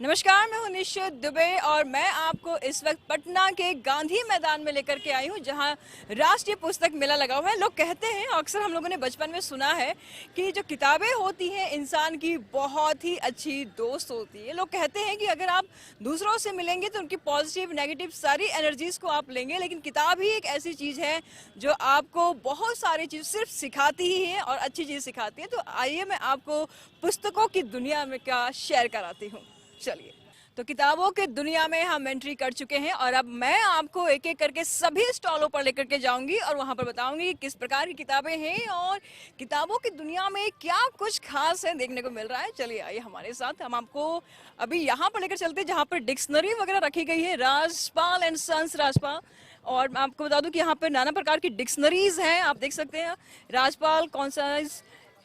नमस्कार, मैं हूं निश्चित दुबे और मैं आपको इस वक्त पटना के गांधी मैदान में लेकर के आई हूं, जहां राष्ट्रीय पुस्तक मेला लगा हुआ है। लोग कहते हैं, अक्सर हम लोगों ने बचपन में सुना है कि जो किताबें होती हैं इंसान की बहुत ही अच्छी दोस्त होती है। लोग कहते हैं कि अगर आप दूसरों से मिलेंगे तो उनकी पॉजिटिव नेगेटिव सारी एनर्जीज को आप लेंगे, लेकिन किताब ही एक ऐसी चीज़ है जो आपको बहुत सारी चीज़ सिर्फ सिखाती ही है और अच्छी चीज़ सिखाती है। तो आइए मैं आपको पुस्तकों की दुनिया में क्या शेयर कराती हूँ। चलिए, तो किताबों की दुनिया में हम एंट्री कर चुके हैं और अब मैं आपको एक एक करके सभी स्टॉलों पर लेकर के जाऊंगी और वहां पर बताऊंगी किस प्रकार की किताबें हैं और किताबों की दुनिया में क्या कुछ खास है देखने को मिल रहा है। चलिए आइए हमारे साथ, हम आपको अभी यहाँ पर लेकर चलते हैं जहाँ पर डिक्शनरी वगैरह रखी गई है, राजपाल एंड सन्स राजपाल। और मैं आपको बता दूं कि यहाँ पर नाना प्रकार की डिक्शनरीज हैं, आप देख सकते हैं। राजपाल कौन सा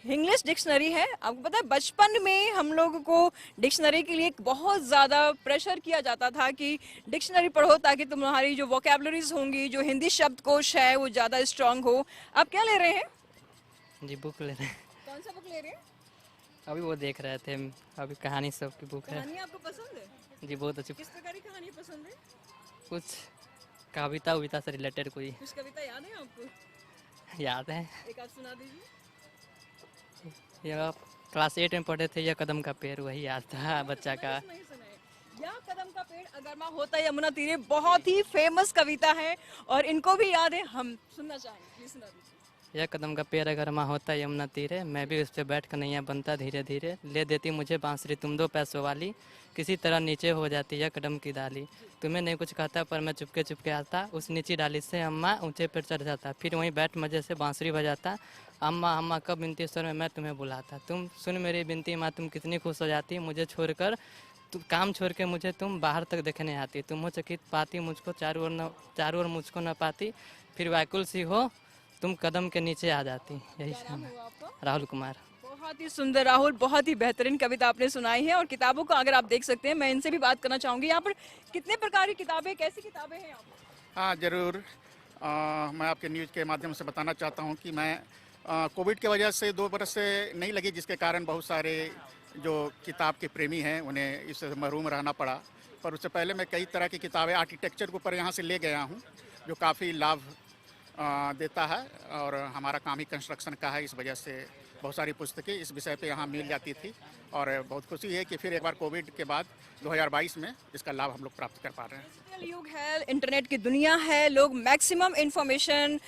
इंग्लिश डिक्शनरी है। आपको पता है बचपन में हम लोगों को डिक्शनरी के लिए बहुत ज़्यादा प्रेशर किया जाता था कि डिक्शनरी पढ़ो ताकि तुम्हारी जो वोकैबुलरीज होंगी, जो हिंदी शब्दकोश है वो ज़्यादा स्ट्रांग हो। आप क्या ले रहे हैं? जी बुक ले रहे हैं। कौन सा बुक ले रहे हैं? अभी वो देख रहे थे, अभी कहानी सब की बुक है। कहानी आपको पसंद है? जी बहुत अच्छी। किस प्रकार की कहानी पसंद है? कुछ कविता उविता से रिलेटेड कोई कुछ कविता याद है आपको? याद है। एक आध सुना दीजिए। यह क्लास 8 में पढ़े थे, यह कदम का पेड़, वही याद था बच्चा का। नहीं सुना है। या कदम का पेड़ अगर माँ होता यमुना तीरे, बहुत ही फेमस कविता है और इनको भी याद है। हम सुनना चाहेंगे, प्लीज सुना दीजिए। यह कदम का पेड़ अगर माँ होता यमुना तीरे, मैं भी उस पर बैठ कर नैया बनता धीरे धीरे, ले देती मुझे बांसुरी तुम दो पैसों वाली, किसी तरह नीचे हो जाती यह कदम की डाली, तुम्हें नहीं कुछ कहता पर मैं चुपके चुपके आता, उस नीची डाली से अम्मा ऊंचे पर चढ़ जाता, फिर वहीं बैठ मजे से बांसुरी बजाता, अम्मा अम्मा कब बिनती स्वर में मैं तुम्हें बुलाता, तुम सुन मेरी बिनती माँ तुम कितनी खुश हो जाती, मुझे छोड़कर काम छोड़ के मुझे तुम बाहर तक देखने आती, तुम हो चकित पाती मुझको चारों ओर मुझको न पाती, फिर व्याकुल सी हो तुम कदम के नीचे आ जाती। यही क्या नाम हुआ आपका? राहुल कुमार। बहुत ही सुंदर राहुल, बहुत ही बेहतरीन कविता आपने सुनाई है और किताबों को अगर आप देख सकते हैं, मैं इनसे भी बात करना चाहूंगी। यहाँ पर कितने प्रकार की किताबें, कैसी किताबें हैं यहाँ पर? हाँ ज़रूर। मैं आपके न्यूज़ के माध्यम से बताना चाहता हूँ कि मैं कोविड की वजह से 2 बरस से नहीं लगी, जिसके कारण बहुत सारे जो किताब के प्रेमी हैं उन्हें इससे महरूम रहना पड़ा। पर उससे पहले मैं कई तरह की किताबें आर्किटेक्चर के ऊपर यहाँ से ले गया हूँ, जो काफ़ी लाभ देता है और हमारा काम ही कंस्ट्रक्शन का है। इस वजह से बहुत सारी पुस्तकें इस विषय पे यहाँ मिल जाती थी और बहुत खुशी है कि फिर एक बार कोविड के बाद 2022 में इसका लाभ हम लोग प्राप्त कर पा रहे हैं। डिजिटल युग है, इंटरनेट की दुनिया है, लोग मैक्सिमम इंफॉर्मेशन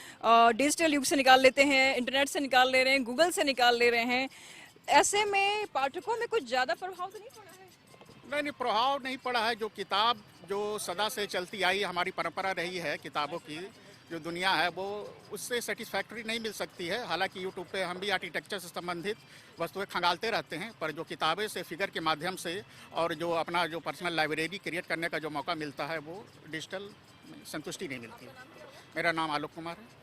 डिजिटल युग से निकाल लेते हैं, इंटरनेट से निकाल ले रहे हैं, गूगल से निकाल ले रहे हैं। ऐसे में पाठकों में कुछ ज़्यादा प्रभाव तो नहीं पड़ा है? नहीं, प्रभाव नहीं पड़ा है। जो किताब जो सदा से चलती आई हमारी परंपरा रही है, किताबों की जो दुनिया है वो उससे सेटिस्फैक्ट्री नहीं मिल सकती है। हालांकि यूट्यूब पे हम भी आर्किटेक्चर से संबंधित वस्तुएं खंगालते रहते हैं, पर जो किताबें से फिगर के माध्यम से और जो अपना जो पर्सनल लाइब्रेरी क्रिएट करने का जो मौका मिलता है वो डिजिटल संतुष्टि नहीं मिलती है। मेरा नाम आलोक कुमार है।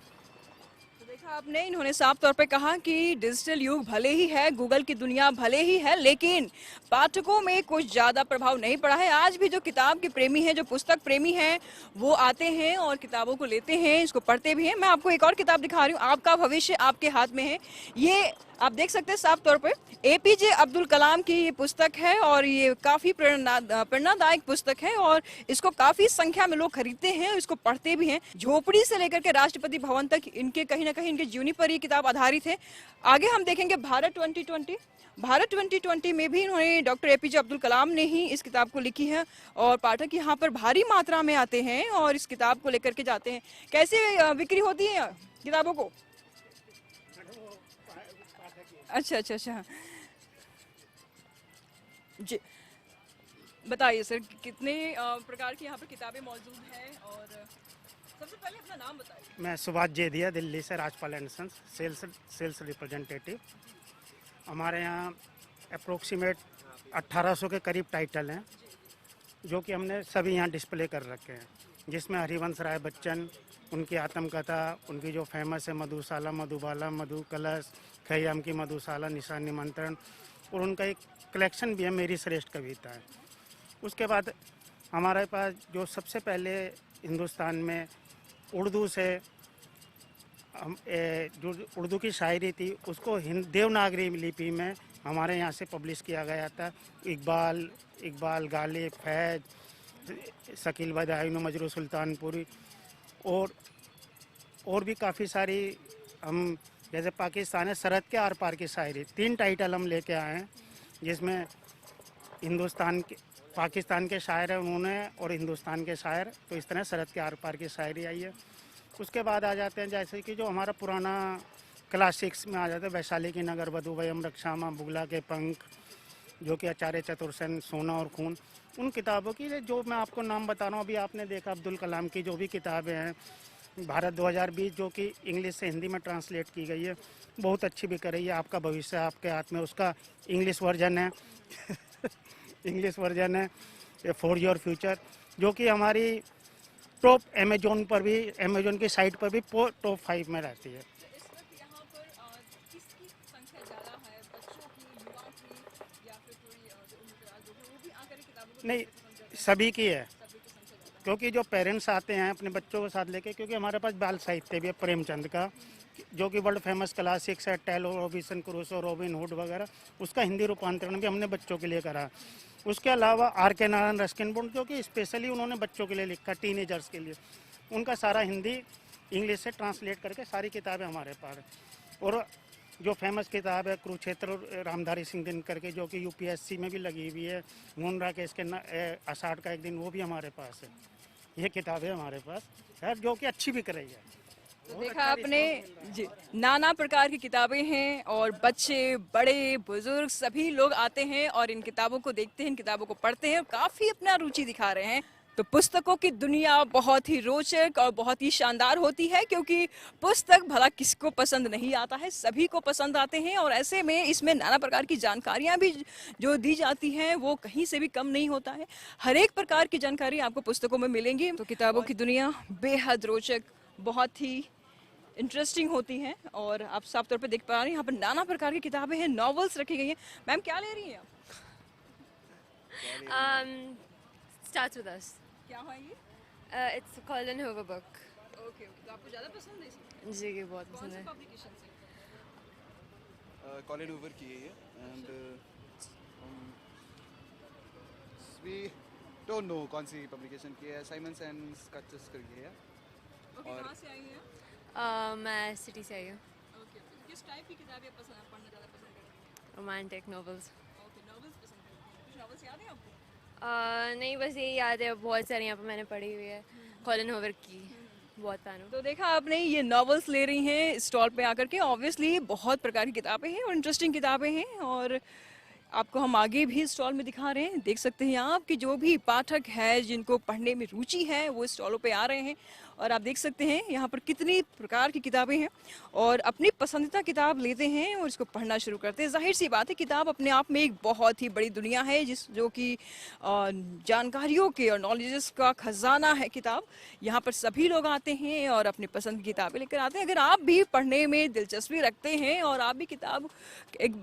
तो देखा आपने, इन्होंने साफ तौर पे कहा कि डिजिटल युग भले ही है, गूगल की दुनिया भले ही है, लेकिन पाठकों में कुछ ज़्यादा प्रभाव नहीं पड़ा है। आज भी जो किताब के प्रेमी हैं, जो पुस्तक प्रेमी हैं, वो आते हैं और किताबों को लेते हैं, इसको पढ़ते भी हैं। मैं आपको एक और किताब दिखा रही हूँ, आपका भविष्य आपके हाथ में है। ये आप देख सकते हैं साफ तौर पे एपीजे अब्दुल कलाम की ये पुस्तक है और ये काफ़ी प्रेरणादायक पुस्तक है और इसको काफ़ी संख्या में लोग खरीदते हैं और इसको पढ़ते भी हैं। झोपड़ी से लेकर के राष्ट्रपति भवन तक इनके कहीं ना कहीं इनके जीवनी पर ये किताब आधारित है। आगे हम देखेंगे भारत 2020। भारत 2020 में भी इन्होंने डॉक्टर एपीजे अब्दुल कलाम ने ही इस किताब को लिखी है और पाठक यहाँ पर भारी मात्रा में आते हैं और इस किताब को लेकर के जाते हैं। कैसे बिक्री होती है किताबों को? अच्छा जी, बताइए सर, कितने प्रकार की यहाँ पर किताबें मौजूद हैं और सबसे पहले अपना नाम बताइए। मैं सुभाष जेदिया, दिल्ली से, Rajpal and sons sales representative. हमारे यहाँ अप्रोक्सीमेट 1800 के करीब टाइटल हैं जो कि हमने सभी यहाँ डिस्प्ले कर रखे हैं, जिसमें हरिवंश राय बच्चन, उनकी आत्मकथा, उनकी जो फेमस है मधुशाला, मधुबाला, मधु कलश, खयाम की मधुशाला, निशान निमंत्रण, और उनका एक कलेक्शन भी है, मेरी श्रेष्ठ कविता है। उसके बाद हमारे पास जो सबसे पहले हिंदुस्तान में उर्दू से जो उर्दू की शायरी थी उसको देवनागरी लिपि में हमारे यहाँ से पब्लिश किया गया था। इकबाल गालिब, फैज, शकील बदायूं, मजरू सुल्तानपुरी और भी काफ़ी सारी, हम जैसे पाकिस्तान है, सरहद के आर पार की शायरी, 3 टाइटल हम लेके आए हैं, जिसमें पाकिस्तान के शायर हैं उन्होंने और हिंदुस्तान के शायर, तो इस तरह सरहद के आर पार की शायरी आई है। उसके बाद आ जाते हैं जैसे कि जो हमारा पुराना क्लासिक्स में आ जाते हैं, वैशाली की नगर वधु, वयम रक्षामा, बुगला के पंख, जो कि आचार्य चतुर्सेन, सोना और खून, उन किताबों की जो मैं आपको नाम बता रहा हूँ, अभी आपने देखा अब्दुल कलाम की जो भी किताबें हैं, भारत 2020 जो कि इंग्लिश से हिंदी में ट्रांसलेट की गई है, बहुत अच्छी बिक रही है। आपका भविष्य आपके हाथ में, उसका इंग्लिश वर्जन है इंग्लिश वर्जन है फॉर योर फ्यूचर, जो कि हमारी टॉप अमेजोन की साइट पर भी टॉप 5 में रहती है। इस वक्त यहाँ पर किसकी संख्या ज़्यादा है, बच्चों की, युवा की, या फिर कोई जो उम्रदराज लोग हैं वो भी आकर किताबों को नहीं, पसंद करते सभी की है, हैं? सभी की संख्या ज़्यादा क्योंकि जो पेरेंट्स आते हैं अपने बच्चों को साथ लेके, क्योंकि हमारे पास बाल साहित्य भी है प्रेमचंद का, जो कि वर्ल्ड फेमस क्लासिक्स है, टेलो, रॉबिन्सन क्रूसो, रॉबिन हुड वगैरह, उसका हिंदी रूपांतरण भी हमने बच्चों के लिए करा। उसके अलावा R.K. नारायण रस्किन बॉन्ड, जो कि स्पेशली उन्होंने बच्चों के लिए लिखा, टीनेजर्स के लिए, उनका सारा हिंदी इंग्लिश से ट्रांसलेट करके सारी किताबें हमारे पास है। और जो फेमस किताब है कुरुक्षेत्र, रामधारी सिंह दिनकर के, जो कि UPSC में भी लगी हुई है, मून राकेश के आषाढ़ का एक दिन, वो भी हमारे पास है। ये किताबें हमारे पास है, जो कि अच्छी बिक रही है। तो देखा आपने जी, नाना प्रकार की किताबें हैं और बच्चे, बड़े, बुजुर्ग सभी लोग आते हैं और इन किताबों को देखते हैं, इन किताबों को पढ़ते हैं और काफी अपना रुचि दिखा रहे हैं। तो पुस्तकों की दुनिया बहुत ही रोचक और बहुत ही शानदार होती है, क्योंकि पुस्तक भला किसको पसंद नहीं आता है, सभी को पसंद आते हैं। और ऐसे में इसमें नाना प्रकार की जानकारियां भी जो दी जाती हैं वो कहीं से भी कम नहीं होता है। हर एक प्रकार की जानकारी आपको पुस्तकों में मिलेंगी। तो किताबों की दुनिया बेहद रोचक, बहुत ही इंटरेस्टिंग होती हैं और आप साफ तौर पे देख पा रहे हैं यहाँ पर नाना प्रकार की किताबें हैं, नॉवेल्स रखी गई हैं। मैम क्या ले रही हैं आप? Starts with us. क्या है ये? It's Colin Hoover book. Okay, तो आपको ज़्यादा पसंद है इसमें? जी की बहुत कौन पसंद से है। पब्लिकेशन से? Colin Hoover की है ये, and we don't know कौन सी पब्लिकेशन की है, Simons and Schuster करके है। ओके, और- कहाँ से आई हैं? मैं सिटी से आई हूँ। ओके, किस टाइप की किताबें पढ़ना ज़्यादा पसंद करती हैं? Romantic novels. ओके, नॉवेल्स पसंद करती हैं। कुछ नॉवेल्स याद हैं आपको? नहीं, बस यही याद है, बहुत सारी यहाँ पर मैंने पढ़ी हुई है, कॉलिन हूवर की बहुत फैन हूँ। तो देखा आपने, ये नॉवेल्स ले रही हैं स्टॉल पे आकर के। ऑब्वियसली बहुत प्रकार की किताबें हैं और इंटरेस्टिंग किताबें हैं, और आपको हम आगे भी स्टॉल में दिखा रहे हैं। देख सकते हैं आप कि जो भी पाठक है, जिनको पढ़ने में रुचि है, वो स्टॉलों पे आ रहे हैं। और आप देख सकते हैं यहाँ पर कितनी प्रकार की किताबें हैं और अपनी पसंदीदा किताब लेते हैं और इसको पढ़ना शुरू करते हैं। जाहिर सी बात है, किताब अपने आप में एक बहुत ही बड़ी दुनिया है, जो कि जानकारियों के और नॉलेजेस का खजाना है किताब। यहाँ पर सभी लोग आते हैं और अपनी पसंद की किताबें लेकर आते हैं। अगर आप भी पढ़ने में दिलचस्पी रखते हैं और आप भी किताब, एक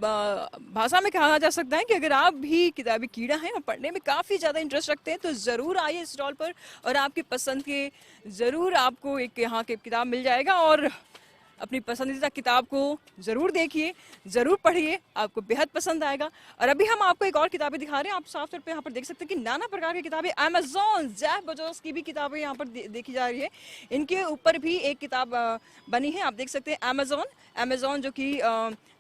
भाषा में कहा जा सकता है कि अगर आप भी किताबी कीड़ा हैं और पढ़ने में काफ़ी ज़्यादा इंटरेस्ट रखते हैं, तो ज़रूर आइए स्टॉल पर और आपकी पसंद के ज़रूर आपको एक यहाँ के किताब मिल जाएगा। और अपनी पसंदीदा किताब को ज़रूर देखिए, ज़रूर पढ़िए, आपको बेहद पसंद आएगा। और अभी हम आपको एक और किताबें दिखा रहे हैं। आप साफ तौर पे यहाँ पर देख सकते हैं कि नाना प्रकार की किताबें, अमेज़ॉन, जेफ बेजोस की भी किताबें यहाँ पर देखी जा रही है। इनके ऊपर भी एक किताब बनी है, आप देख सकते हैं। अमेज़ॉन जो कि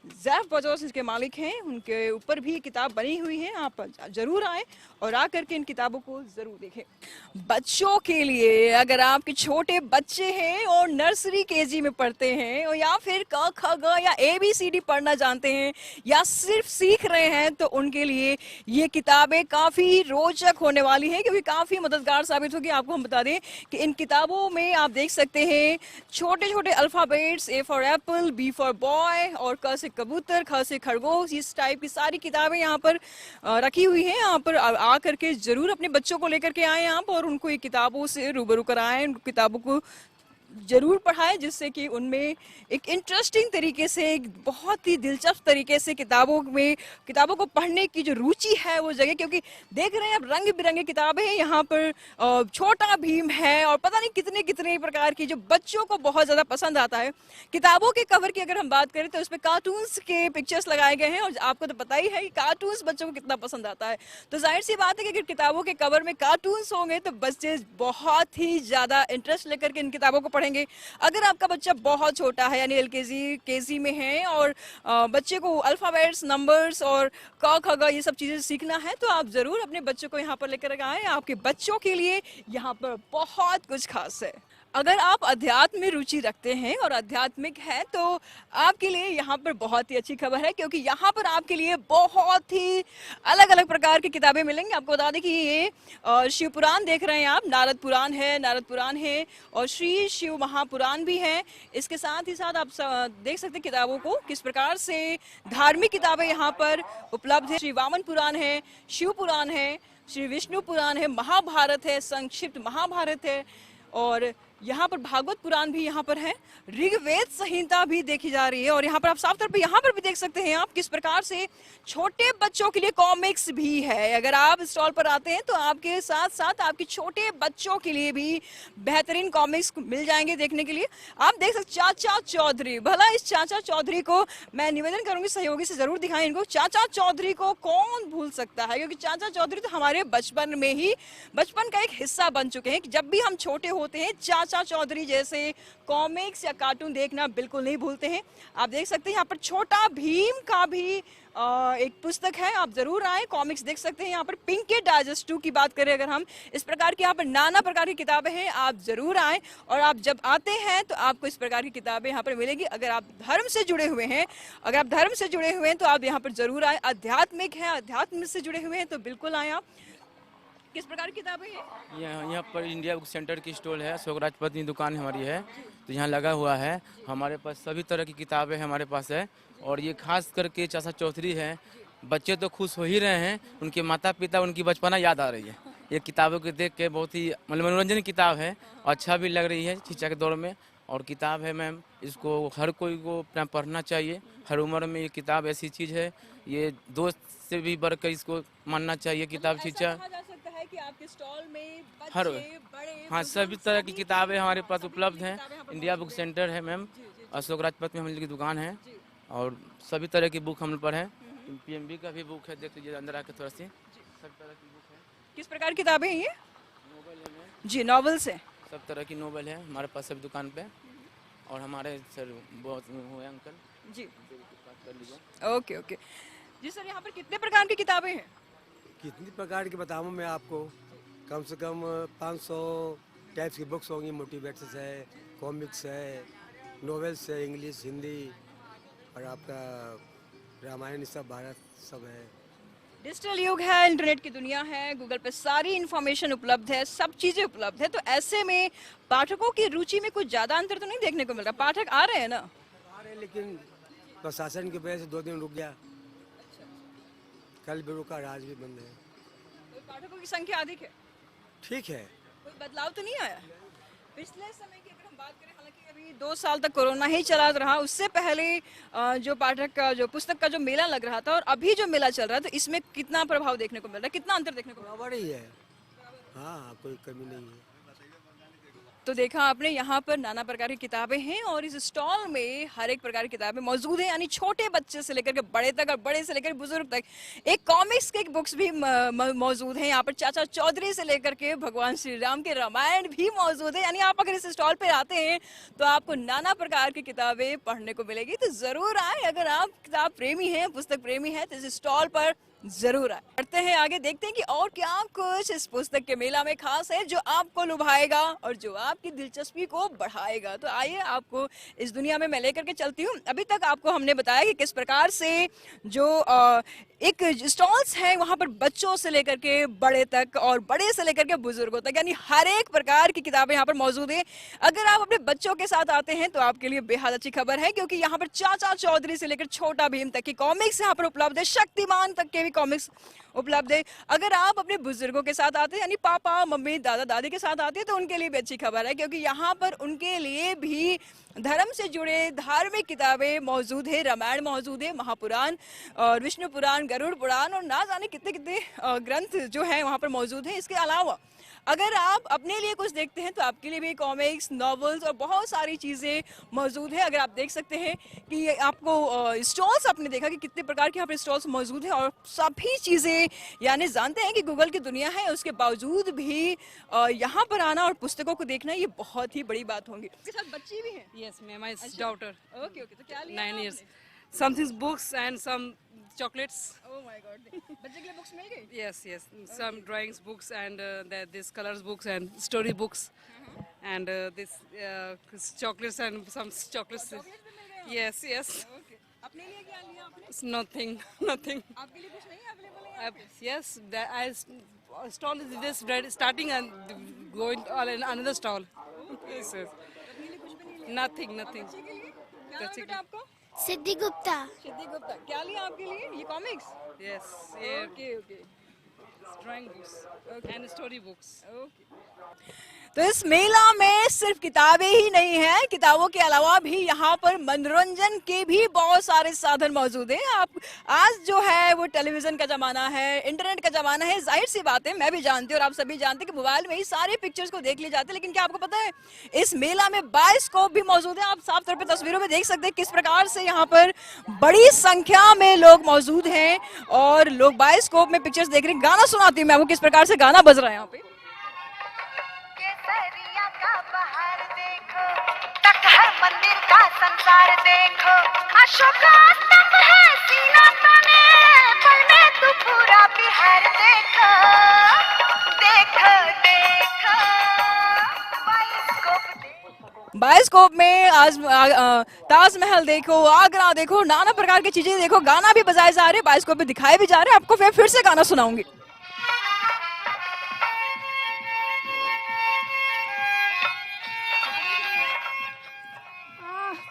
जेफ बेजोस इसके मालिक हैं, उनके ऊपर भी किताब बनी हुई है। आप ज़रूर आएँ और आकर के इन किताबों को ज़रूर देखें। बच्चों के लिए, अगर आपके छोटे बच्चे हैं और नर्सरी केजी में पढ़ते हैं, और या फिर क ख ग या ABCD पढ़ना जानते हैं या सिर्फ सीख रहे हैं, तो उनके लिए ये किताबें काफ़ी रोचक होने वाली हैं, क्योंकि काफ़ी मददगार साबित होगी। आपको हम बता दें कि इन किताबों में आप देख सकते हैं छोटे छोटे alphabets, A for Apple, B for boy, और क से कबूतर, ख से खरगोश, इस टाइप की सारी किताबें यहाँ पर रखी हुई हैं। यहाँ पर आ करके ज़रूर अपने बच्चों को लेकर के आएँ आप और उनको ये किताबों से रूबरू कराएं, उन किताबों को जरूर पढ़ाएं, जिससे कि उनमें एक इंटरेस्टिंग तरीके से, एक बहुत ही दिलचस्प तरीके से किताबों को पढ़ने की जो रुचि है वो जगह। क्योंकि देख रहे हैं अब रंग बिरंगे किताबें हैं यहाँ पर, छोटा भीम है और पता नहीं कितने कितने प्रकार की, जो बच्चों को बहुत ज़्यादा पसंद आता है। किताबों के कवर की अगर हम बात करें तो इसमें कार्टून्स के पिक्चर्स लगाए गए हैं, और आपको तो पता ही है कि कार्टून्स बच्चों को कितना पसंद आता है। तो जाहिर सी बात है कि अगर किताबों के कवर में कार्टून्स होंगे तो बच्चे बहुत ही ज़्यादा इंटरेस्ट लेकर के इन किताबों को पढ़ेंगे। अगर आपका बच्चा बहुत छोटा है, यानी केजी में है, और बच्चे को अल्फ़ाबेट्स, नंबर्स और क ख ग ये सब चीज़ें सीखना है, तो आप ज़रूर अपने बच्चों को यहाँ पर लेकर आएँ। आपके बच्चों के लिए यहाँ पर बहुत कुछ खास है। अगर आप अध्यात्म में रुचि रखते हैं और आध्यात्मिक है तो आपके लिए यहाँ पर बहुत ही अच्छी खबर है, क्योंकि यहाँ पर आपके लिए बहुत ही अलग अलग प्रकार की किताबें मिलेंगी। आपको बता दें कि ये शिव पुराण देख रहे हैं आप, नारद पुराण है और श्री शिव महापुराण भी है। इसके साथ ही साथ आप देख सकते हैं किताबों को किस प्रकार से धार्मिक किताबें यहाँ पर उपलब्ध है। श्री वामन पुराण है, शिव पुराण है, श्री विष्णु पुराण है, महाभारत है, संक्षिप्त महाभारत है, और यहाँ पर भागवत पुराण भी यहाँ पर है, ऋग्वेद संहिता भी देखी जा रही है। और यहाँ पर आप साफ तौर पे यहाँ पर भी देख सकते हैं आप किस प्रकार से छोटे बच्चों के लिए कॉमिक्स भी है। अगर आप स्टॉल पर आते हैं तो आपके साथ साथ आपके छोटे बच्चों के लिए भी बेहतरीन कॉमिक्स मिल जाएंगे देखने के लिए। आप देख सकते चाचा चौधरी, भला इस चाचा चौधरी को मैं निवेदन करूंगी सहयोगी से जरूर दिखाएं इनको। चाचा चौधरी को कौन भूल सकता है, क्योंकि चाचा चौधरी तो हमारे बचपन का एक हिस्सा बन चुके हैं। जब भी हम छोटे होते हैं चाचा चौधरी जैसे कॉमिक्स या कार्टून देखना बिल्कुल नहीं भूलते हैं। आप देख सकते हैं यहाँ पर छोटा भीम का भी एक पुस्तक है, आप जरूर आए, कॉमिक्स देख सकते हैं। यहाँ पर पिंकी डाइजेस्ट 2 की बात करें अगर हम, इस प्रकार की यहाँ पर नाना प्रकार की किताबें हैं, आप जरूर आए। और आप जब आते हैं तो आपको इस प्रकार की किताबें यहाँ पर मिलेगी। अगर आप धर्म से जुड़े हुए हैं तो आप यहाँ पर जरूर आए। आध्यात्मिक है, अध्यात्म से जुड़े हुए हैं तो बिल्कुल आए। आप किस प्रकार की किताबें हैं? यहाँ पर इंडिया बुक सेंटर की स्टॉल है, अशोक राजपथ दुकान हमारी है, तो यहाँ लगा हुआ है। हमारे पास सभी तरह की किताबें हमारे पास है, और ये खास करके चाचा चौधरी है। बच्चे तो खुश हो ही रहे हैं, उनके माता पिता उनकी बचपना याद आ रही है। ये किताबों को देख के बहुत ही मनोरंजन किताब है, अच्छा भी लग रही है शिक्षा के दौर में। और किताब है मैम, इसको हर कोई को पढ़ना चाहिए, हर उम्र में। ये किताब ऐसी चीज़ है, ये दोस्त से भी बढ़कर इसको मानना चाहिए किताब शिक्षा। कि आपके स्टॉल में हर बड़े हाँ सभी तरह की किताबें हमारे पास उपलब्ध हैं। इंडिया बुक सेंटर है मैम, अशोक राजपथ में हम लोग की दुकान है, और सभी तरह की बुक हम लोग पर है। पीएमबी का भी बुक है, देख लीजिए अंदर आके थोड़ा सी, सब तरह की बुक है। किस प्रकार की किताबें हैं ये? नोवेल है मैम जी, नॉवेल्स है, सब तरह की नोवेल है हमारे पास सब दुकान पे। और हमारे सर बहुत हुए अंकल जी, बात कर लीजिए। ओके ओके जी सर। यहाँ पर कितने प्रकार की किताबें हैं? कितनी प्रकार की बताऊँ मैं आपको, कम से कम 500 टाइप्स की बुक्स होंगी। मोटिवेट्स है, कॉमिक्स है, नॉवेल्स है, इंग्लिश, हिंदी, और आपका रामायण, सब भारत, सब है। डिजिटल युग है, इंटरनेट की दुनिया है, गूगल पे सारी इन्फॉर्मेशन उपलब्ध है, सब चीज़ें उपलब्ध है। तो ऐसे में पाठकों की रुचि में कुछ ज़्यादा अंतर तो नहीं देखने को मिल रहा। पाठक आ रहे हैं ना? आ रहे, लेकिन प्रशासन की वजह से 2 दिन रुक गया, कल भी रुका, आज भी बंद है। तो पाठकों की संख्या अधिक है, ठीक है। कोई बदलाव तो नहीं आया पिछले समय की अगर हम बात करें? हालांकि अभी 2 साल तक कोरोना ही चला रहा, उससे पहले जो पाठक का जो पुस्तक का जो मेला लग रहा था और अभी जो मेला चल रहा है, तो इसमें कितना प्रभाव देखने को मिल रहा है, कितना अंतर देखने को मिल रहा बराबर ही है, हाँ, कोई कमी नहीं है। तो देखा आपने, यहाँ पर नाना प्रकार की किताबें हैं और इस स्टॉल में हर एक प्रकार की किताबें मौजूद हैं, यानी छोटे बच्चे से लेकर के बड़े तक और बड़े से लेकर बुजुर्ग तक। एक कॉमिक्स के बुक्स भी मौजूद हैं यहाँ पर, चाचा चौधरी से लेकर के भगवान श्री राम के रामायण भी मौजूद है। यानी आप अगर इस स्टॉल पर आते हैं तो आपको नाना प्रकार की किताबें पढ़ने को मिलेगी। तो जरूर आए, अगर आप किताब प्रेमी हैं, पुस्तक प्रेमी हैं, तो इस स्टॉल पर जरूर आए। बढ़ते हैं आगे, देखते हैं कि और क्या कुछ इस पुस्तक के मेला में खास है जो आपको लुभाएगा और जो आपकी दिलचस्पी को बढ़ाएगा। तो आइए, आपको इस दुनिया में मैं लेकर के चलती हूँ। अभी तक आपको हमने बताया कि किस प्रकार से जो एक स्टॉल्स है वहाँ पर बच्चों से लेकर के बड़े तक और बड़े से लेकर के बुजुर्गों तक, यानी हर एक प्रकार की किताबें यहाँ पर मौजूद है। अगर आप अपने बच्चों के साथ आते हैं तो आपके लिए बेहद अच्छी खबर है, क्योंकि यहाँ पर चाचा चौधरी से लेकर छोटा भीम तक की कॉमिक्स यहाँ पर उपलब्ध है, शक्तिमान तक के भी कॉमिक्स उपलब्ध है। अगर आप अपने बुजुर्गों के साथ आते हैं यानी पापा मम्मी दादा दादी के साथ आते हैं तो उनके लिए भी अच्छी खबर है, क्योंकि यहाँ पर उनके लिए भी धर्म से जुड़े धार्मिक किताबें मौजूद है। रामायण मौजूद है, महापुराण और विष्णु पुराण, गरुड़ पुराण और ना जाने कितने कितने ग्रंथ जो हैं वहाँ पर मौजूद हैं। इसके अलावा अगर आप अपने लिए कुछ देखते हैं तो आपके लिए भी कॉमिक्स, नॉवेल्स और बहुत सारी चीज़ें मौजूद है। अगर आप देख सकते हैं कि आपको स्टॉल्स, आपने देखा कि कितने प्रकार के यहाँ पर स्टॉल्स मौजूद हैं और सभी चीज़ें, यानी जानते हैं कि गूगल की दुनिया है, उसके बावजूद भी यहाँ पर आना और पुस्तकों को देखना ये बहुत ही बड़ी बात होगी। इसके साथ बच्ची भी हैं? Yes, my daughter, okay okay, तो क्या लिया 9 है years. आपने? Some books and some chocolates. Oh my God, बच्चे के लिए बुक्स मिल गई? Yes. Some drawings books and this colors books and story books. And this chocolates and some chocolates. Yes. Okay, अपने लिए क्या लिया आपने? It's nothing. आपके लिए कुछ नहीं अवेलेबल है? Yes, stall is this starting and going on another stall. Yes. अपने लिए कुछ भी नहीं लिया? Nothing. बच्चे के लिए क्या नाम बच्चे बेटा आपको? सिद्धि गुप्ता। सिद्धि गुप्ता, क्या लिया आपके लिए? ये comics? Yes. Okay. Drawing books and story books. तो इस मेला में सिर्फ किताबें ही नहीं हैं, किताबों के अलावा भी यहाँ पर मनोरंजन के भी बहुत सारे साधन मौजूद हैं। आप आज जो है वो टेलीविजन का जमाना है, इंटरनेट का जमाना है, जाहिर सी बात है, मैं भी जानती हूँ और आप सभी जानते हैं कि मोबाइल में ही सारे पिक्चर्स को देख लिए जाते हैं। लेकिन क्या आपको पता है इस मेला में बायोस्कोप भी मौजूद है। आप साफ तौर पर तस्वीरों में देख सकते हैं किस प्रकार से यहाँ पर बड़ी संख्या में लोग मौजूद हैं और लोग बायोस्कोप में पिक्चर्स देख रहे हैं। गाना सुनाती हूँ मैं आपको किस प्रकार से गाना बज रहा है यहाँ पे। केसरिया का बहार देखो, तकहर मंदिर का संसार देखो, अशोक स्तंभ है सीना तने, पल में तू पूरा बिहार देखो, बायोस्कोप में आज ताजमहल देखो, आगरा देखो, नाना प्रकार की चीजें देखो, गाना भी बजाए जा रहे हैं, बायोस्कोप में दिखाए भी जा रहे हैं। आपको फिर से गाना सुनाऊंगी।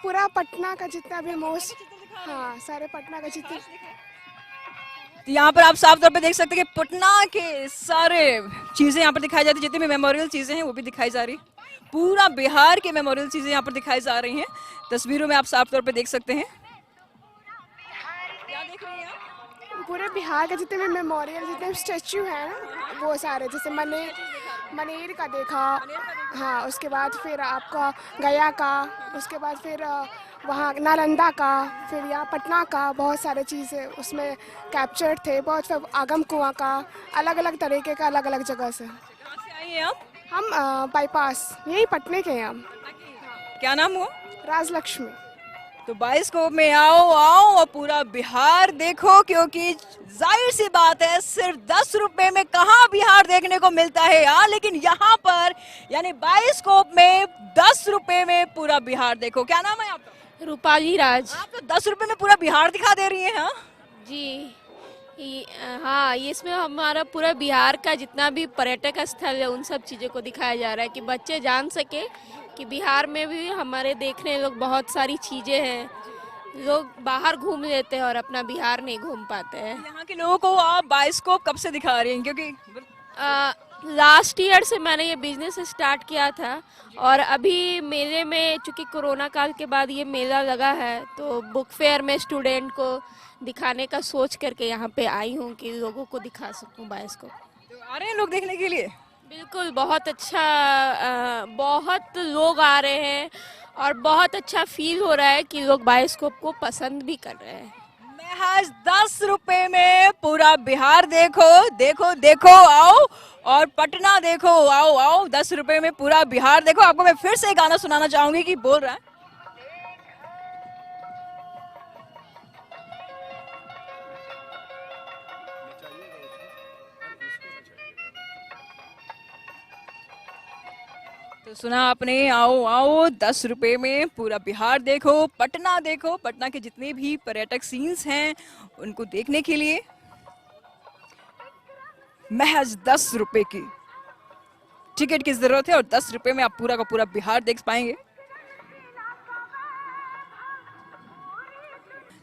पूरा पटना का जितना भी मोस्ट, हाँ सारे पटना का जितने। तो यहाँ पर आप साफ तौर पे देख सकते हैं कि पटना के सारे चीजें यहाँ पर दिखाई जाती है, जितनी भी मेमोरियल चीजें हैं वो भी दिखाई जा रही है। पूरा बिहार के मेमोरियल चीजें यहाँ पर दिखाई जा रही हैं, तस्वीरों में आप साफ तौर पे देख सकते हैं। क्या देख रही हैं आप? पूरे बिहार के जितने भी मेमोरियल, जितने भी स्टेच्यू हैं वो सारे, जैसे मनेर का देखा, हाँ उसके बाद फिर आपका गया का, उसके बाद फिर वहाँ नालंदा का, फिर यहाँ पटना का, बहुत सारे चीज़ें उसमें कैप्चर्ड थे। बहुत फिर आगम कुआं का, अलग अलग तरीके का, अलग अलग जगह से। कहाँ से आई हैं आप? हम बाईपास यही पटने के हैं हम। क्या नाम हुआ? राजलक्ष्मी। तो बायोस्कोप में आओ और पूरा बिहार देखो, क्योंकि जाहिर सी बात है सिर्फ 10 रुपए में कहाँ बिहार देखने को मिलता है यार, लेकिन यहाँ पर यानी बायोस्कोप में 10 रुपए में पूरा बिहार देखो। क्या नाम है आपका? रूपाली राज। आप तो 10 रुपए में पूरा बिहार दिखा दे रही हैं। हाँ जी हाँ, ये इसमें हमारा पूरा बिहार का जितना भी पर्यटक स्थल है उन सब चीज़ों को दिखाया जा रहा है कि बच्चे जान सके कि बिहार में भी हमारे देखने लोग बहुत सारी चीज़ें हैं। लोग बाहर घूम लेते हैं और अपना बिहार नहीं घूम पाते हैं। यहाँ के लोगों को आप बायोस्कोप कब से दिखा रही हैं? क्योंकि लास्ट ईयर से मैंने ये बिजनेस स्टार्ट किया था और अभी मेले में चूँकि कोरोना काल के बाद ये मेला लगा है तो बुक फेयर में स्टूडेंट को दिखाने का सोच करके यहाँ पे आई हूँ कि लोगों को दिखा सकूँ बायोस्कोप। तो आ रहे हैं लोग देखने के लिए? बिल्कुल, बहुत अच्छा, बहुत लोग आ रहे हैं और बहुत अच्छा फील हो रहा है कि लोग बायोस्कोप को पसंद भी कर रहे हैं। महज 10 रुपए में पूरा बिहार देखो आओ, और पटना देखो आओ 10 रुपए में पूरा बिहार देखो। आपको मैं फिर से गाना सुनाना चाहूंगी कि बोल रहा है। तो सुना आपने, आओ 10 रुपए में पूरा बिहार देखो, पटना के जितने भी पर्यटक सीन्स हैं उनको देखने के लिए महज 10 रुपए की टिकट की जरूरत है और 10 रुपए में आप पूरा का पूरा बिहार देख पाएंगे।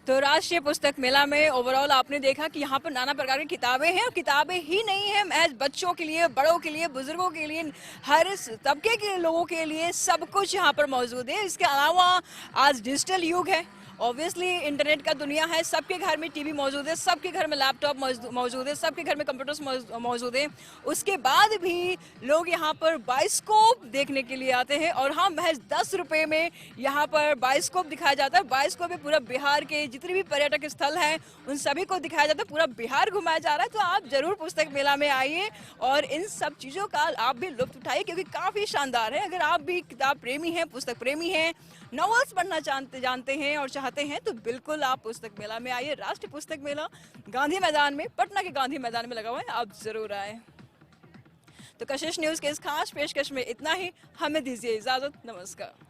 तो राष्ट्रीय पुस्तक मेला में ओवरऑल आपने देखा कि यहाँ पर नाना प्रकार की किताबें हैं, और किताबें ही नहीं है, महज बच्चों के लिए, बड़ों के लिए, बुजुर्गों के लिए, हर तबके के लोगों के लिए सब कुछ यहाँ पर मौजूद है। इसके अलावा आज डिजिटल युग है, ऑब्वियसली इंटरनेट का दुनिया है, सबके घर में टीवी मौजूद है, सबके घर में लैपटॉप मौजूद है, सबके घर में कंप्यूटर्स मौजूद है। उसके बाद भी लोग यहाँ पर बाइस्कोप देखने के लिए आते हैं, और हाँ, महज 10 रुपये में यहाँ पर बाइस्कोप दिखाया जाता है। बाइस्कोप में पूरा बिहार के जितने भी पर्यटक स्थल हैं उन सभी को दिखाया जाता है, पूरा बिहार घुमाया जा रहा है। तो आप जरूर पुस्तक मेला में आइए और इन सब चीज़ों का आप भी लुत्फ उठाइए, क्योंकि काफ़ी शानदार है। अगर आप भी किताब प्रेमी हैं, पुस्तक प्रेमी हैं, नॉवेल्स पढ़ना जानते हैं और चाहते हैं, तो बिल्कुल आप पुस्तक मेला में आइए। राष्ट्रीय पुस्तक मेला गांधी मैदान में, पटना के गांधी मैदान में लगा हुआ है, आप जरूर आए। तो कशिश न्यूज़ के इस खास पेशकश में इतना ही, हमें दीजिए इजाजत, नमस्कार।